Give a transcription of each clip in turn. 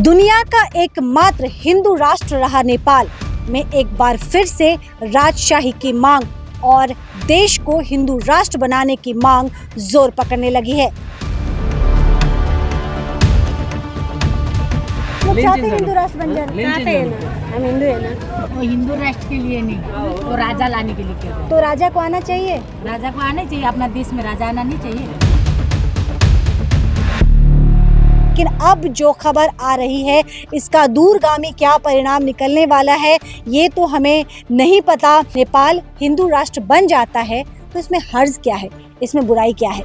दुनिया का एकमात्र हिंदू राष्ट्र रहा नेपाल में एक बार फिर से राजशाही की मांग और देश को हिंदू राष्ट्र बनाने की मांग जोर पकड़ने लगी है। लोग चाहते हैं हिंदू राष्ट्र बन जाना, चाहते हैं ना, हम हिंदू है ना। वो हिंदू राष्ट्र के लिए नहीं, वो राजा लाने के लिए कह रहे हैं। तो राजा को आना चाहिए, राजा को आना चाहिए, अपना देश में राजा आना नहीं चाहिए। लेकिन अब जो खबर आ रही है इसका दूरगामी क्या परिणाम निकलने वाला है ये तो हमें नहीं पता। नेपाल हिंदू राष्ट्र बन जाता है तो इसमें हर्ज क्या है, इसमें बुराई क्या है?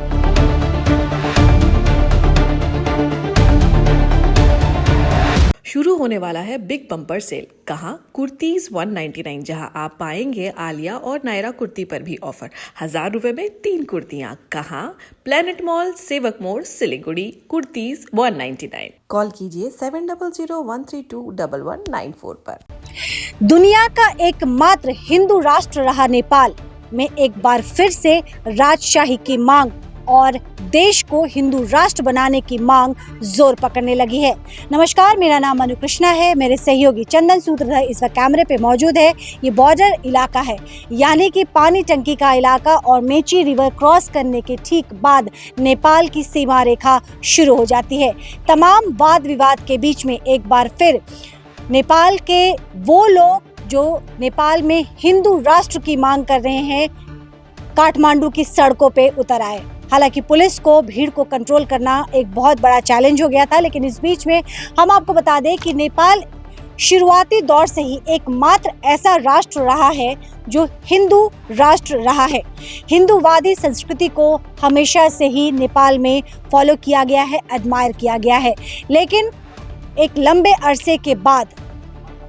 शुरू होने वाला है बिग बम्पर सेल। कहाँ? कुर्तीज 199, जहां आप पाएंगे आलिया और नायरा कुर्ती पर भी ऑफर। 1000 रुपए में 3 कुर्तियां। कहाँ? प्लेनेट मॉल, सेवक मोड़, सिलीगुड़ी। कुर्तीज 199। कॉल कीजिए 7001321194 पर। दुनिया का एकमात्र हिंदू राष्ट्र रहा नेपाल में एक बार फिर से राजशाही की मांग और देश को हिंदू राष्ट्र बनाने की मांग जोर पकड़ने लगी है। नमस्कार, मेरा नाम मनु कृष्णा है। मेरे सहयोगी चंदन सूत्रधर इस वक्त कैमरे पे मौजूद है। ये बॉर्डर इलाका है, यानी कि पानी टंकी का इलाका, और मेची रिवर क्रॉस करने के ठीक बाद नेपाल की सीमा रेखा शुरू हो जाती है। तमाम वाद विवाद के बीच में एक बार फिर नेपाल के वो लोग जो नेपाल में हिंदू राष्ट्र की मांग कर रहे हैं, काठमांडू की सड़कों पे उतर आए। हालांकि पुलिस को भीड़ को कंट्रोल करना एक बहुत बड़ा चैलेंज हो गया था, लेकिन इस बीच में हम आपको बता दें कि नेपाल शुरुआती दौर से ही एकमात्र ऐसा राष्ट्र रहा है जो हिंदू राष्ट्र रहा है। हिंदूवादी संस्कृति को हमेशा से ही नेपाल में फॉलो किया गया है, एडमायर किया गया है। लेकिन एक लंबे अरसे के बाद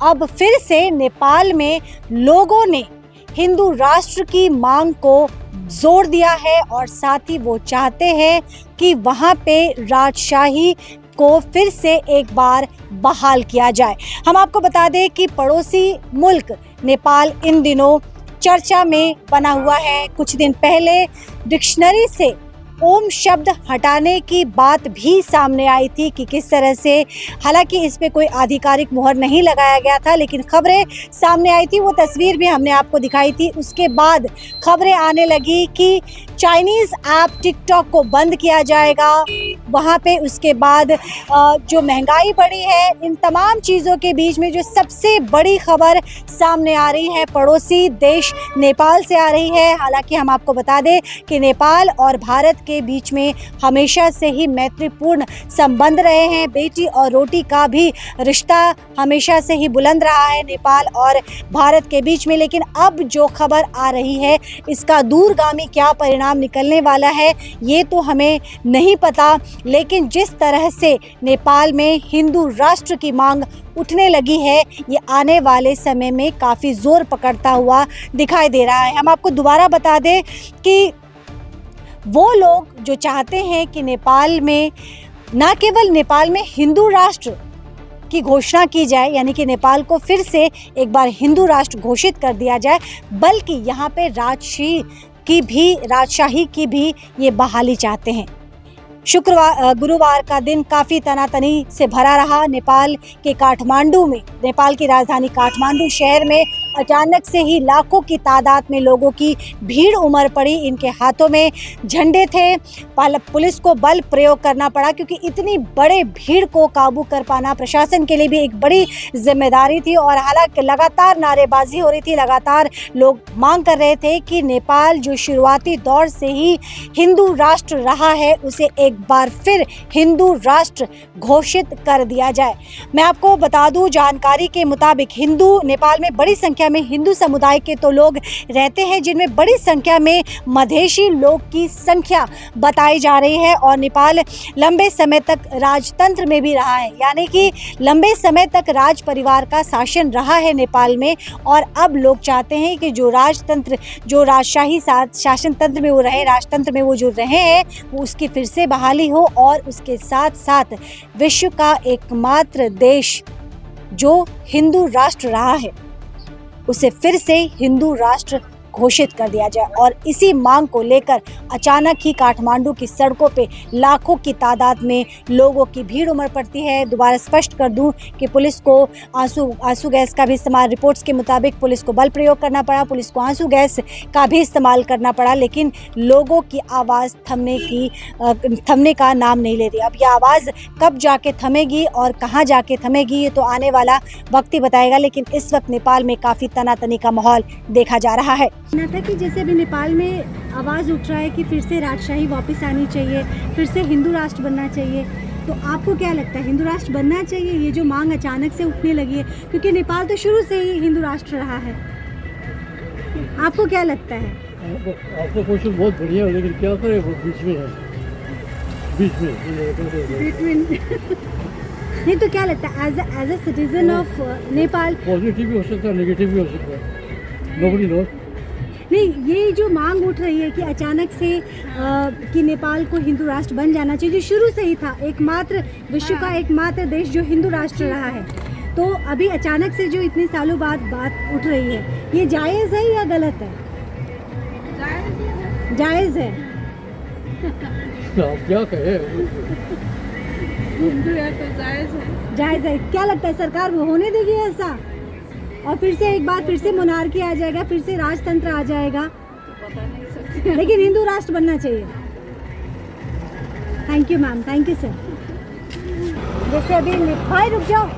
अब फिर से नेपाल में लोगों ने हिंदू राष्ट्र की मांग को जोर दिया है और साथ ही वो चाहते हैं कि वहाँ पे राजशाही को फिर से एक बार बहाल किया जाए। हम आपको बता दें कि पड़ोसी मुल्क नेपाल इन दिनों चर्चा में बना हुआ है। कुछ दिन पहले डिक्शनरी से ओम शब्द हटाने की बात भी सामने आई थी कि किस तरह से, हालांकि इस पे कोई आधिकारिक मुहर नहीं लगाया गया था, लेकिन खबरें सामने आई थी। वो तस्वीर भी हमने आपको दिखाई थी। उसके बाद खबरें आने लगी कि चाइनीज़ ऐप टिकटॉक को बंद किया जाएगा। वहाँ पे उसके बाद जो महंगाई बढ़ी है, इन तमाम चीज़ों के बीच में जो सबसे बड़ी खबर सामने आ रही है पड़ोसी देश नेपाल से आ रही है। हालांकि हम आपको बता दें कि नेपाल और भारत के बीच में हमेशा से ही मैत्रीपूर्ण संबंध रहे हैं। बेटी और रोटी का भी रिश्ता हमेशा से ही बुलंद रहा है नेपाल और भारत के बीच में। लेकिन अब जो खबर आ रही है इसका दूरगामी क्या परिणाम निकलने वाला है ये तो हमें नहीं पता। लेकिन जिस तरह से नेपाल में हिंदू राष्ट्र की मांग उठने लगी है, ये आने वाले समय में काफ़ी जोर पकड़ता हुआ दिखाई दे रहा है। हम आपको दोबारा बता दें कि वो लोग जो चाहते हैं कि नेपाल में, न केवल नेपाल में हिंदू राष्ट्र की घोषणा की जाए, यानी कि नेपाल को फिर से एक बार हिंदू राष्ट्र घोषित कर दिया जाए, बल्कि यहाँ पे राजशाही की भी ये बहाली चाहते हैं। गुरुवार का दिन काफ़ी तनातनी से भरा रहा। नेपाल के काठमांडू में, नेपाल की राजधानी काठमांडू शहर में अचानक से ही लाखों की तादाद में लोगों की भीड़ उमड़ पड़ी। इनके हाथों में झंडे थे। पुलिस को बल प्रयोग करना पड़ा क्योंकि इतनी बड़े भीड़ को काबू कर पाना प्रशासन के लिए भी एक बड़ी जिम्मेदारी थी। और हालांकि लगातार नारेबाजी हो रही थी, लगातार लोग मांग कर रहे थे कि नेपाल जो शुरुआती दौर से ही हिंदू राष्ट्र रहा है उसे एक बार फिर हिंदू राष्ट्र घोषित कर दिया जाए। मैं आपको बता दूं, जानकारी के मुताबिक नेपाल में बड़ी संख्या में हिंदू समुदाय के तो लोग रहते हैं, जिनमें बड़ी संख्या में मधेशी लोग की संख्या बताई जा रही है। और नेपाल लंबे समय तक राजतंत्र में भी रहा है, यानी कि लंबे समय तक राज परिवार का शासन रहा है नेपाल में। और अब लोग चाहते हैं कि जो राजतंत्र, जो राजशाही शासन तंत्र में वो रहे, राजतंत्र में वो जो रहे हैं, वो उसकी फिर से बहाली हो। और उसके साथ साथ विश्व का एकमात्र देश जो हिंदू राष्ट्र रहा है उसे फिर से हिंदू राष्ट्र घोषित कर दिया जाए। और इसी मांग को लेकर अचानक ही काठमांडू की सड़कों पे लाखों की तादाद में लोगों की भीड़ उमड़ पड़ती है। दोबारा स्पष्ट कर दूं कि पुलिस को आंसू गैस का भी इस्तेमाल, रिपोर्ट्स के मुताबिक पुलिस को बल प्रयोग करना पड़ा, पुलिस को आंसू गैस का भी इस्तेमाल करना पड़ा, लेकिन लोगों की आवाज़ थमने का नाम नहीं ले रही। अब यह आवाज़ कब जाके थमेगी और कहाँ जाके थमेगी ये तो आने वाला वक्त ही बताएगा, लेकिन इस वक्त नेपाल में काफ़ी तनातनी का माहौल देखा जा रहा है। था कि जैसे अभी नेपाल में आवाज़ उठ रहा है कि फिर से राजशाही वापस आनी चाहिए, फिर से हिंदू राष्ट्र बनना चाहिए, तो आपको क्या लगता है हिंदू राष्ट्र बनना चाहिए? ये जो मांग अचानक से उठने लगी है, क्योंकि नेपाल तो शुरू से ही हिंदू राष्ट्र रहा है, आपको क्या लगता है? आपका क्वेश्चन बहुत बढ़िया है, लेकिन क्या करें वो बीच में है, बीच में नहीं तो क्या लगता है as a citizen of Nepal? Positive भी हो सकता है, नेगेटिव भी हो सकता है, नोबडी नोस। नहीं, ये जो मांग उठ रही है कि अचानक से कि नेपाल को हिंदू राष्ट्र बन जाना चाहिए, जो शुरू से ही था एकमात्र विश्व का एकमात्र देश जो हिंदू राष्ट्र रहा है, तो अभी अचानक से जो इतने सालों बाद बात उठ रही है, ये जायज़ है या गलत है? जायज़ है। आप क्या कहें? हिंदू है तो जायज़ है। जायज़ है। क्या लगता है सरकार वो होने देगी ऐसा? और फिर से एक बार फिर से मोनार्की आ जाएगा, फिर से राजतंत्र आ जाएगा, लेकिन हिंदू राष्ट्र बनना चाहिए। Thank you ma'am, thank you sir. जैसे अभी भाई रुक जाओ,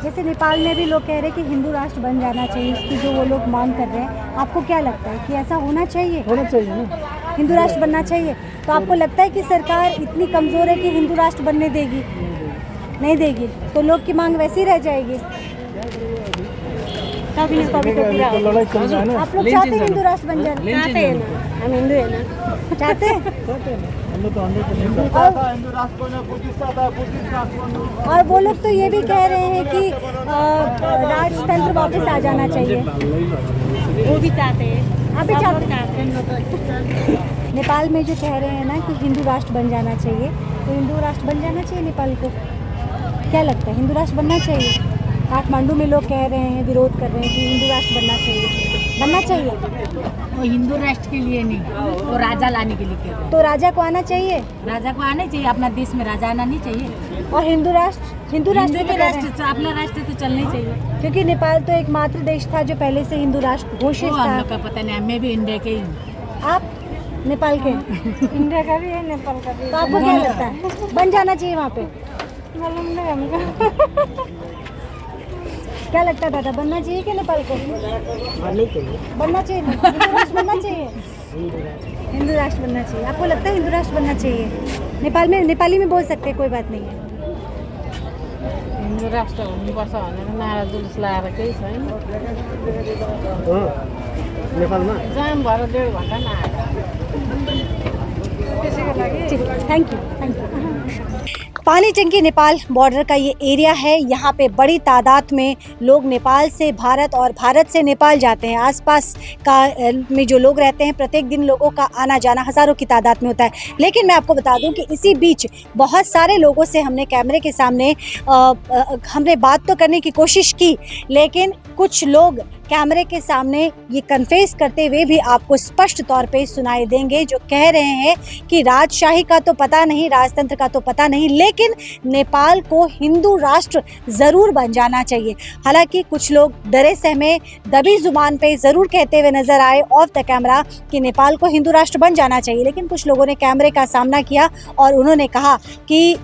जैसे नेपाल में भी लोग कह रहे हैं कि हिंदू राष्ट्र बन जाना चाहिए, उसकी जो वो लोग मांग कर रहे हैं, आपको क्या लगता है कि ऐसा होना चाहिए? होना चाहिए ना, हिंदू राष्ट्र बनना चाहिए। तो आपको लगता है कि सरकार इतनी कमज़ोर है कि हिंदू राष्ट्र बनने देगी? नहीं देगी, तो लोग की मांग वैसी रह जाएगी। तो लड़ाई चल रहा है ना। आप लोग चाहते हैं हिंदू राष्ट्र बन जाना? चाहते हैं ना, हम हिंदू है ना, चाहते हैं। हम लोग तो अंदर तो नहीं चाहते हिंदू राष्ट्र को, बुद्धिस्ट आता है, बुद्धिस्ट राष्ट्र। और वो लोग तो ये भी कह रहे हैं कि राजतंत्र वापस आ जाना चाहिए, वो भी चाहते हैं, आप भी चाहते हैं। नेपाल में जो कह रहे हैं ना कि हिंदू राष्ट्र बन जाना चाहिए, तो हिंदू राष्ट्र बन जाना चाहिए नेपाल को? क्या लगता है हिंदू राष्ट्र बनना चाहिए? काठमांडू में लोग कह रहे हैं, विरोध कर रहे हैं कि हिंदू राष्ट्र बनना चाहिए। वो हिंदू राष्ट्र के लिए नहीं, वो राजा लाने के लिए कह रहे हैं। तो राजा को आना चाहिए, राजा को आना चाहिए, अपना देश में राजा आना नहीं चाहिए। और हिंदू राष्ट्र हिंदू तो भी कह रहे हैं। राष्ट्र, अपना राष्ट्र तो चलना ही चाहिए। क्योंकि नेपाल तो एकमात्र देश था जो पहले से हिंदू राष्ट्र घोषित वो हम लोग था। का पता नहीं, हमें भी इंडिया के ही। आप नेपाल के? इंडिया का भी है, नेपाल का भी। तो आपको क्या लगता है बन जाना चाहिए वहाँ पे? मालूम नहीं हमको। क्या लगता है दादा, बनना चाहिए कि नेपाल को? बनना चाहिए ना? हिंदू राष्ट्र बनना चाहिए, हिंदू राष्ट्र बनना चाहिए। आपको लगता है हिंदू राष्ट्र बनना चाहिए? नेपाल में नेपाली में बोल सकते हैं, कोई बात नहीं है। हिंदू राष्ट्र हुनुपर्छ भनेर नारा जुलुस लगाएर केही छैन। नेपालमा जाम भएर 1.5 घन्टा नआएर त्यसैको लागि थैंक यू। पानी टंकी नेपाल बॉर्डर का ये एरिया है। यहाँ पे बड़ी तादाद में लोग नेपाल से भारत और भारत से नेपाल जाते हैं। आसपास का में जो लोग रहते हैं, प्रत्येक दिन लोगों का आना जाना हज़ारों की तादाद में होता है। लेकिन मैं आपको बता दूं कि इसी बीच बहुत सारे लोगों से हमने कैमरे के सामने हमने बात तो करने की कोशिश की, लेकिन कुछ लोग कैमरे के सामने ये कन्फेस करते हुए भी आपको स्पष्ट तौर पे सुनाई देंगे, जो कह रहे हैं कि राजशाही का तो पता नहीं, राजतंत्र का तो पता नहीं, लेकिन नेपाल को हिंदू राष्ट्र ज़रूर बन जाना चाहिए। हालांकि कुछ लोग डरे सहमे दबी जुबान पे ज़रूर कहते हुए नजर आए ऑफ द कैमरा कि नेपाल को हिंदू राष्ट्र बन जाना चाहिए, लेकिन कुछ लोगों ने कैमरे का सामना किया और उन्होंने कहा कि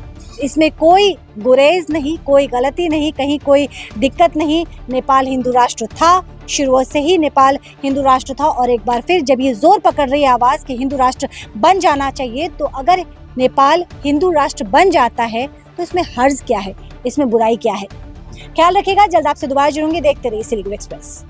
इसमें कोई गुरेज नहीं, कोई गलती नहीं, कहीं कोई दिक्कत नहीं। नेपाल हिंदू राष्ट्र था, शुरू से ही नेपाल हिंदू राष्ट्र था, और एक बार फिर जब ये जोर पकड़ रही है आवाज़ कि हिंदू राष्ट्र बन जाना चाहिए, तो अगर नेपाल हिंदू राष्ट्र बन जाता है तो इसमें हर्ज क्या है, इसमें बुराई क्या है? ख्याल रखिएगा, जल्द आपसे दोबारा जुड़ूंगी। देखते रहिए सिलीगुड़ी एक्सप्रेस।